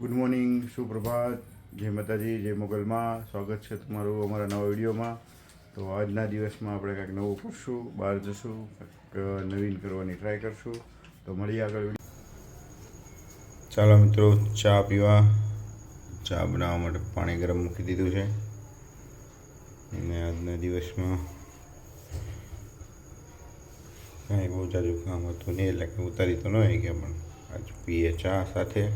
Good morning, સુપ્રભાત, જય માતાજી, જય મોગલમાં. સ્વાગત છે તમારું અમારા નવા વિડીયોમાં. તો આજના દિવસમાં આપણે કંઈક નવું કરશું, બહાર જશું, કંઈક નવીન કરવાની ટ્રાય કરશું. તો મળીએ આગળ. ચાલો મિત્રો, ચા પીવા. ચા બનાવવા માટે પાણી ગરમ મૂકી દીધું છે અને આજના દિવસમાં કાંઈ બહુ જાજુ કામ હતું નહીં, એટલે કે ઉતારી તો ન હોય કે પણ આજ પીએ ચા સાથે.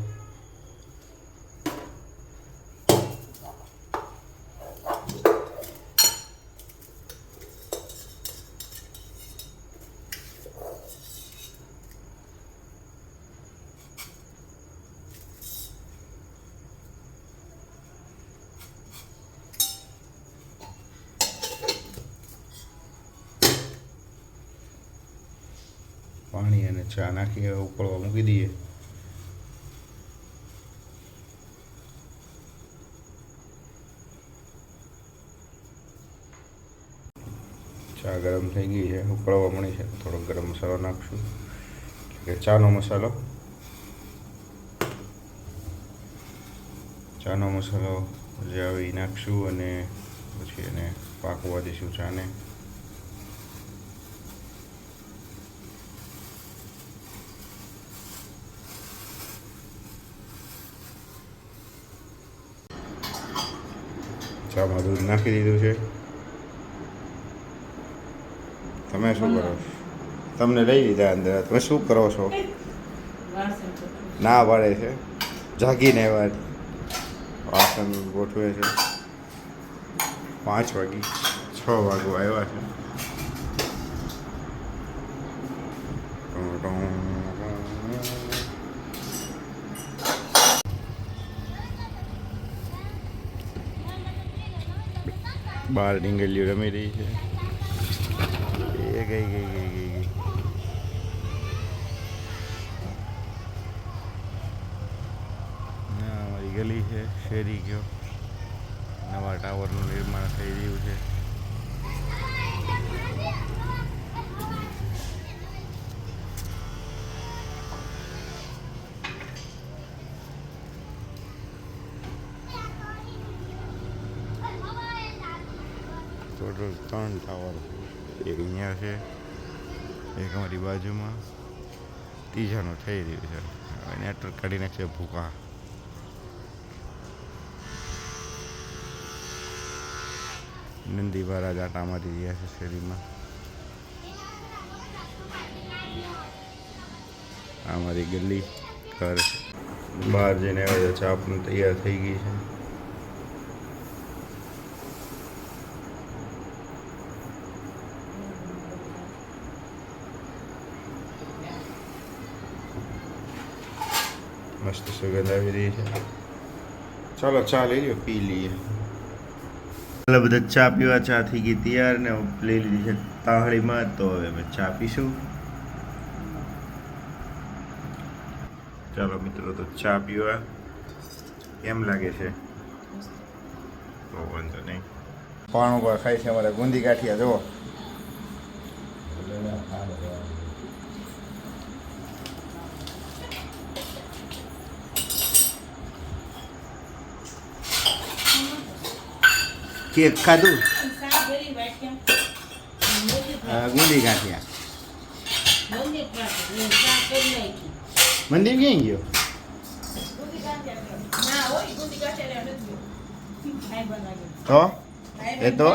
પાણી અને ચા નાખી ઉકળવા મૂકી દઈએ. ચા ગરમ થઈ ગઈ છે, ઉકળવા મળી છે. થોડો ગરમ મસાલો નાખશું, એટલે કે ચાનો મસાલો. ચાનો મસાલો જે આવે એ નાખશું અને પછી એને પાકવા દઈશું ચાને. ચામાં દૂધ નાખી દીધું છે. તમે શું કરો છો? તમને લઈ લીધા અંદર. તમે શું કરો છો? ના પાડે છે, જાગીને વાત વાસણ ગોઠવે છે. 5 વાગી 6 વાગવા આવ્યા છે. બહાર ડીંગલીઓ રમી રહી છે. એ ગઈ. અમારી ગલી છે, શેરી ગયો. નવા ટાવરનું નિર્માણ થઈ રહ્યું છે. ટોટલ 3 ટાવર, એક અહીંયા છે, એક અમારી બાજુમાં, ત્રીજાનું થઈ રહ્યું છે. હવે નેટવર્ક કાઢી નાખશે ભૂકા. નંદી મહારાજ આટા મારી રહ્યા છે શેરીમાં. આ મારી ગલી, ઘર. બહાર જઈને આવે તો ચા પણ તૈયાર થઈ ગઈ છે. મસ્ત સુગંધ આવી રહી છે. ચાલો ચા લઈ લો, પી લઈએ. ચાલો બધા ચા પીવા. ચા થઈ ગઈ તૈયાર ને લઈ લીધી છે તાહળીમાં. તો હવે અમે ચા પીશું. ચાલો મિત્રો, તો ચા પીવા કેમ લાગે છે? તો વાંધો નહીં. પાણું પર ખાય છે અમારે ગુંદી ગાંઠિયા. જુઓ, કેક ખાધું, ગુંદી ગાંઠિયા. મંદિર ક્યાં ગયો? તો એ તો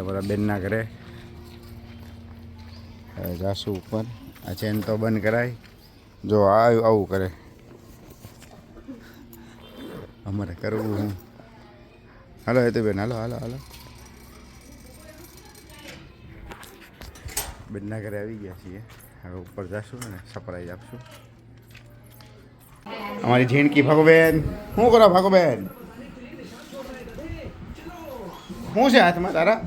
બધા બેનના ઘરે. હવે જાશું ઉપર. આ ચેન તો બંધ કરાય. જો આવું કરે અમારે કરવું હું. હાલો એ તો બેન હાલો હાલો હાલો. બેનના ઘરે આવી ગયા છીએ. હવે ઉપર જશું ને સરપ્રાઈઝ આપશું. અમારી ઝીણકી ભાગોબેન શું કરો ભાગોબેન? શું છે હાથમાં તારા?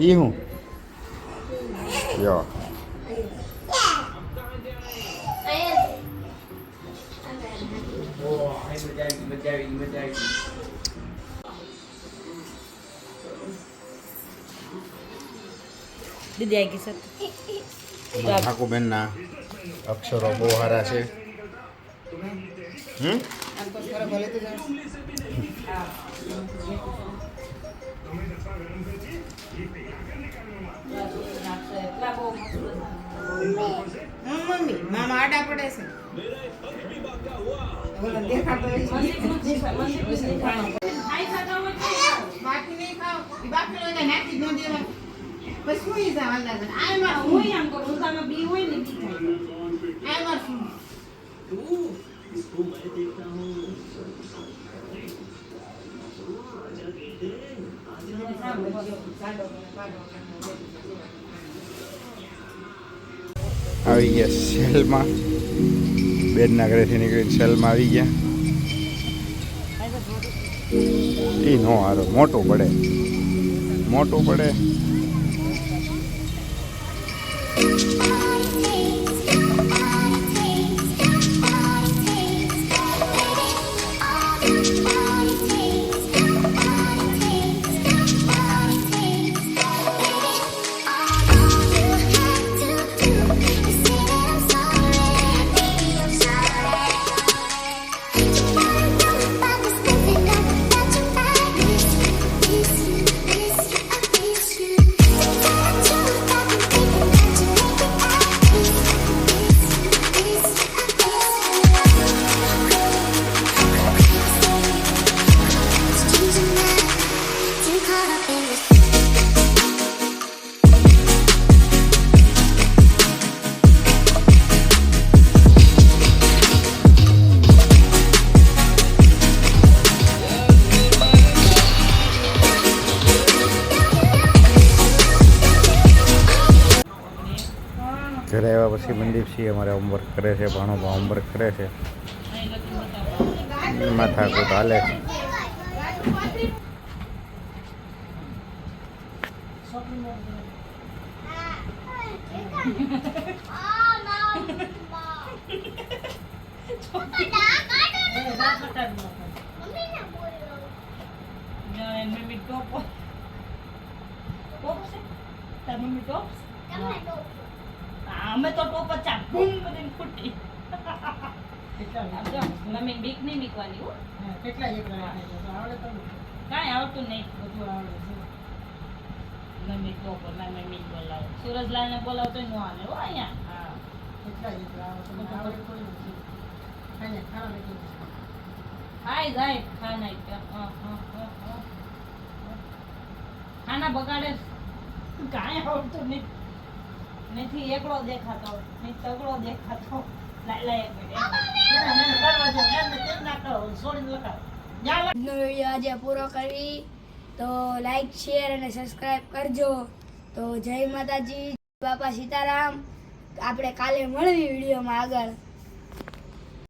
ઈ હું યો દીદી આવી ગઈ સર. ભાગોબેનના અક્ષરો બહુ સારા છે. મમ્મી મામા આડા પડે છે. બાકી નહીં ખાવ બાકી હોય નાખી જ ન દેવા. પછી સુઈ જાવ અંદર. આ માં હું આમ કરું ઉતામાં બી હોય ને બી થાય. આ માં શું આવી ગયા સેલમાં. બેનના ઘરેથી નીકળીને સેલમાં આવી ગયા. એ નો હારો મોટું પડે મોટું પડે. ઘરે આવ્યા પછી મનદીપસિંહ અમારે હોમવર્ક કરે છે. ભાણો હોમવર્ક કરે છે. માથાકૂટ હાલે છે. અમે તો ટોપ જ ચાપ બૂમ કરીને ફૂટી. મમ્મી બીક નહીં બીકવાની હો. કેટલા આવડે તો કાંઈ આવડતું નહીં. બધું આવડે છે. મમ્મી ટોપ મમ્મી બોલાવો. સુરજલાલને બોલાવો તો ન આવે હો અહીંયા. હા કેટલા આવડે થોડી ખાઈ જાય ખાના ખાના બગાડે. કાંઈ આવડતું નહીં. નથી એકલો દેખાતો નહીં તગડો દેખાતો. આજે પૂરો કરી તો લાઈક શેર અને સબસ્ક્રાઇબ કરજો. તો જય માતાજી, બાપા સીતારામ. આપણે કાલે મળવી વિડીયોમાં આગળ.